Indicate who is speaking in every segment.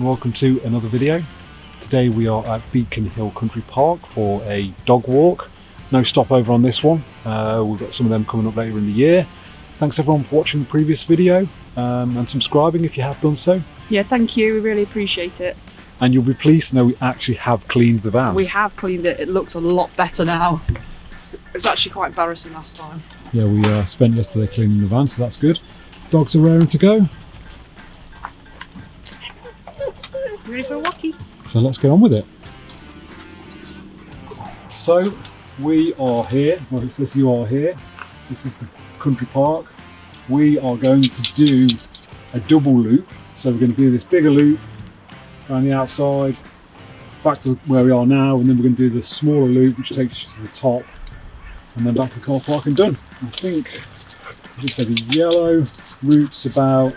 Speaker 1: welcome to another video. Today we are at Beacon Hill Country Park for a dog walk. No stopover on this one. We've got some of them coming up later in the year. Thanks everyone for watching the previous video and subscribing if you have done so.
Speaker 2: Yeah, thank you. We really appreciate it.
Speaker 1: And you'll be pleased to know we actually have cleaned the van.
Speaker 2: We have cleaned it. It looks a lot better now. It was actually quite embarrassing last time.
Speaker 1: Yeah, we spent yesterday cleaning the van, so that's good. Dogs are raring to go.
Speaker 2: Ready for a walkie?
Speaker 1: So let's get on with it. So we are here, well it says you are here. This is the country park. We are going to do a double loop. So we're going to do this bigger loop around the outside, back to where we are now, and then we're going to do the smaller loop which takes you to the top, and then back to the car park and done. I think, as I said, the yellow route's about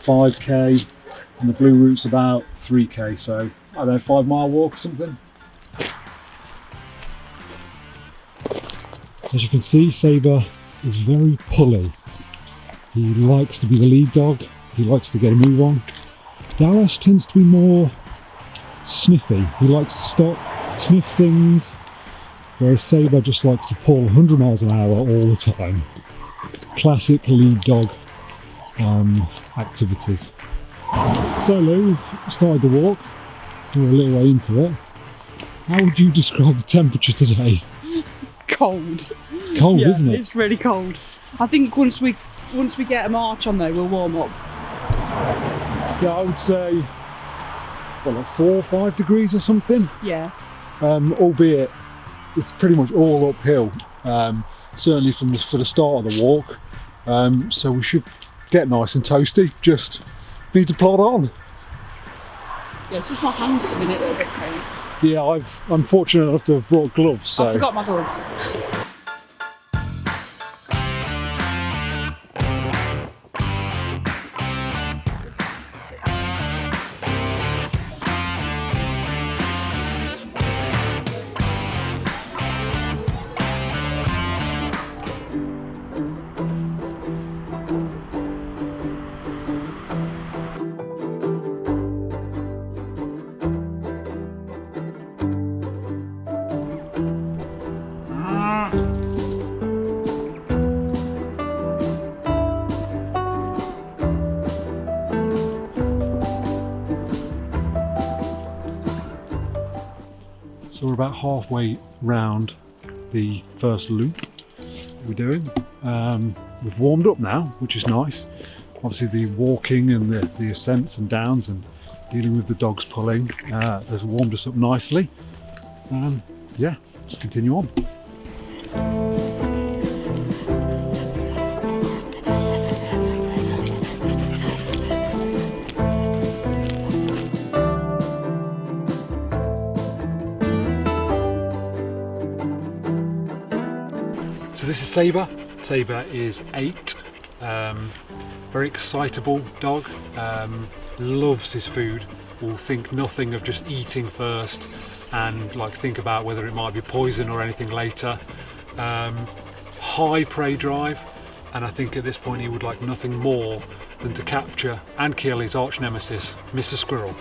Speaker 1: 5k and the blue route's about 3k, so I don't know, 5 mile walk or something. As you can see, Sabre is very pulley. He likes to be the lead dog, he likes to get a move on. Dallas tends to be more sniffy. He likes to stop, sniff things, whereas Sabre just likes to pull 100 miles an hour all the time. Classic lead dog activities. So Lou, we've started the walk. We're a little way into it. How would you describe the temperature today?
Speaker 2: Cold.
Speaker 1: It's cold,
Speaker 2: yeah,
Speaker 1: isn't it?
Speaker 2: It's really cold. I think once we get a march on though, we'll warm up.
Speaker 1: Yeah, I would say, well, like 4 or 5 degrees or something.
Speaker 2: Yeah.
Speaker 1: Albeit it's pretty much all uphill, certainly for the start of the walk. So we should get nice and toasty, just need to plod on.
Speaker 2: Yeah, it's just my hands at the minute that are a bit cold.
Speaker 1: Yeah, I'm fortunate enough to have brought gloves, so.
Speaker 2: I forgot my gloves.
Speaker 1: So we're about halfway round the first loop we're doing. We've warmed up now, which is nice. Obviously the walking and the ascents and downs and dealing with the dogs pulling has warmed us up nicely. Yeah, let's continue on. So this is Sabre. Sabre is 8, very excitable dog, loves his food, will think nothing of just eating first and like think about whether it might be poison or anything later. High prey drive, and I think at this point he would like nothing more than to capture and kill his arch nemesis, Mr. Squirrel.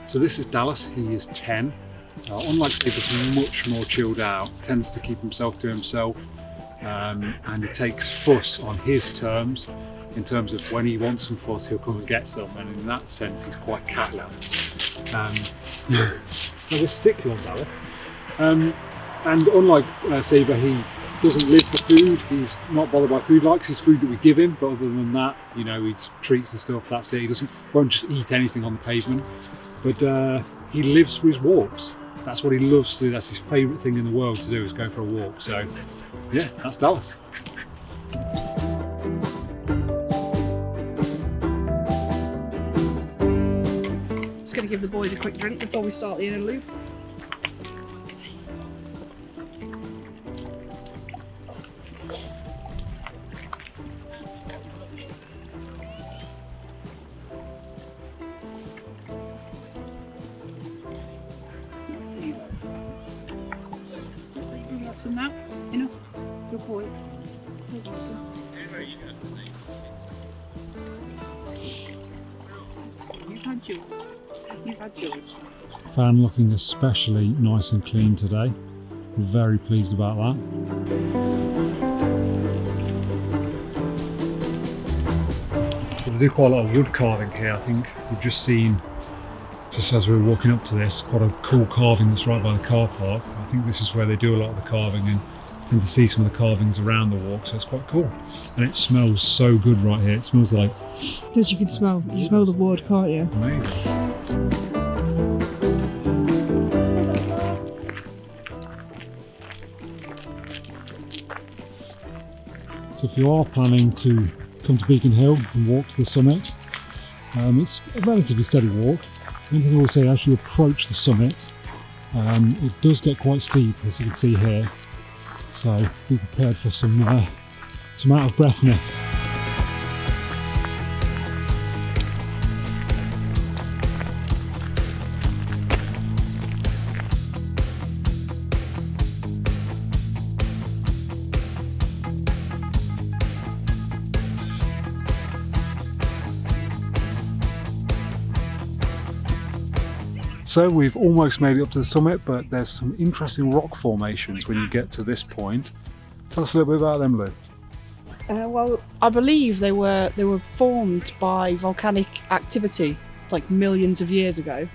Speaker 1: So this is Dallas, he is 10. Unlike Steve, he's much more chilled out, tends to keep himself to himself, and he takes fuss on his terms. In terms of when he wants some fuss, he'll come and get some, and in that sense he's quite cat-like. We're sticky on Dallas. And unlike Sabre, he doesn't live for food, he's not bothered by food, likes his food that we give him, but other than that, you know, he eats treats and stuff, that's it. He won't just eat anything on the pavement, but he lives for his walks. That's what he loves to do. That's his favourite thing in the world to do, is go for a walk. So, yeah, that's Dallas.
Speaker 2: Just going to give the boys a quick drink before we start the inner loop. Some now. Enough. Good boy. So awesome. had yours. You've had yours.
Speaker 1: Van looking especially nice and clean today. Very pleased about that. So they do quite a lot of wood carving here. I think we've just seen, just as we were walking up to this, quite a cool carving that's right by the car park. I think this is where they do a lot of the carving, and to see some of the carvings around the walk, so it's quite cool. And it smells so good right here. It smells like...
Speaker 2: Because you can smell the wood, can't you?
Speaker 1: Amazing. So if you are planning to come to Beacon Hill and walk to the summit, it's a relatively steady walk. One thing I will say, as you approach the summit, it does get quite steep, as you can see here. So be prepared for some out of breathness. So we've almost made it up to the summit, but there's some interesting rock formations when you get to this point. Tell us a little bit about them, Lou.
Speaker 2: Well, I believe they were formed by volcanic activity like millions of years ago.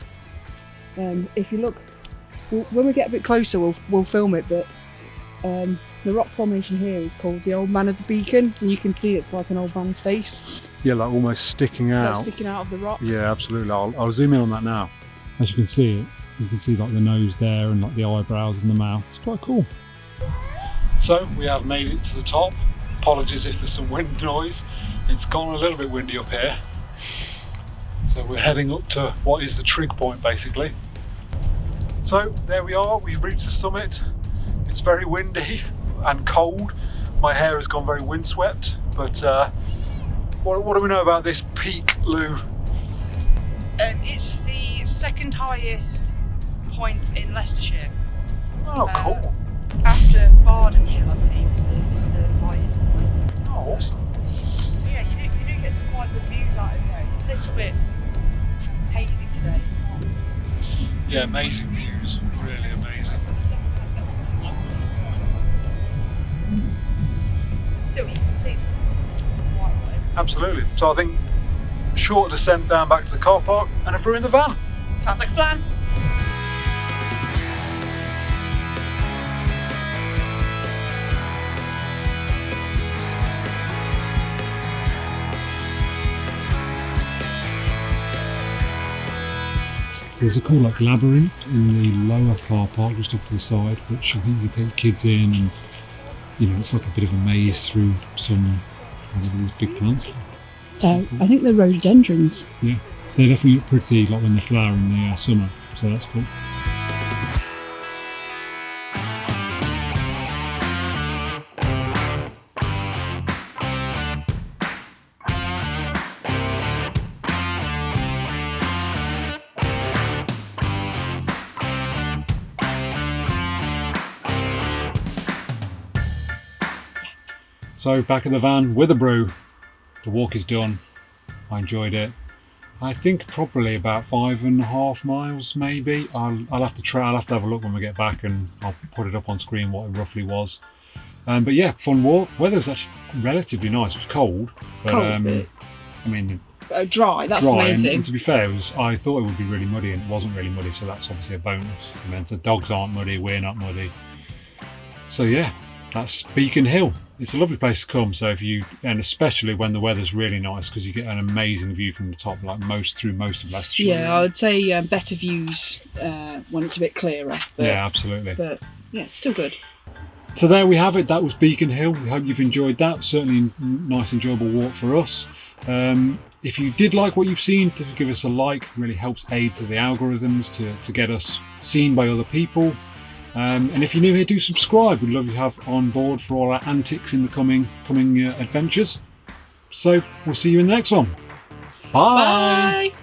Speaker 2: If you look, when we get a bit closer, we'll film it. But the rock formation here is called the Old Man of the Beacon, and you can see it's like an old man's face.
Speaker 1: Yeah, like almost sticking out.
Speaker 2: Like sticking out of the rock.
Speaker 1: Yeah, absolutely. I'll zoom in on that now. As you can see it, you can see like the nose there and like the eyebrows and the mouth. It's quite cool. So we have made it to the top. Apologies if there's some wind noise. It's gone a little bit windy up here. So we're heading up to what is the trig point basically. So there we are, we've reached the summit. It's very windy and cold. My hair has gone very windswept, but what do we know about this peak, Lou?
Speaker 2: It's the second highest point in Leicestershire.
Speaker 1: Oh, cool.
Speaker 2: After Barden Hill, I believe, is the highest point.
Speaker 1: Oh, awesome.
Speaker 2: So yeah, you do get some quite good views out of there. It's a little bit hazy today.
Speaker 1: Yeah, amazing views. Really amazing.
Speaker 2: Still, you can see from quite a way.
Speaker 1: Absolutely. So I think short descent down back to the car park and a brew in the van.
Speaker 2: Sounds like a plan.
Speaker 1: There's a cool like labyrinth in the lower car park just up to the side, which I think you take kids in, and you know it's like a bit of a maze through some of these big plants.
Speaker 2: I think they're rhododendrons.
Speaker 1: Yeah, they definitely look pretty like when they flower in the summer, so that's cool. So back in the van with a brew. The walk is done. I enjoyed it. I think probably about 5.5 miles maybe. I'll have to try. I'll have to have a look when we get back, and I'll put it up on screen what it roughly was. But yeah, fun walk. Weather was actually relatively nice. It was cold, but I mean
Speaker 2: dry. That's
Speaker 1: dry,
Speaker 2: the main thing.
Speaker 1: And to be fair, I thought it would be really muddy, and it wasn't really muddy. So that's obviously a bonus. I mean, the dogs aren't muddy. We're not muddy. So yeah, that's Beacon Hill. It's a lovely place to come, so and especially when the weather's really nice, because you get an amazing view from the top, like most of Leicestershire.
Speaker 2: Yeah, I would say better views when it's a bit clearer. But,
Speaker 1: yeah, absolutely.
Speaker 2: But yeah, it's still good.
Speaker 1: So there we have it. That was Beacon Hill. We hope you've enjoyed that. Certainly a nice, enjoyable walk for us. If you did like what you've seen, give us a like. It really helps aid to the algorithms to get us seen by other people. And if you're new here, do subscribe. We'd love you to have on board for all our antics in the coming adventures. So we'll see you in the next one. Bye.
Speaker 2: Bye.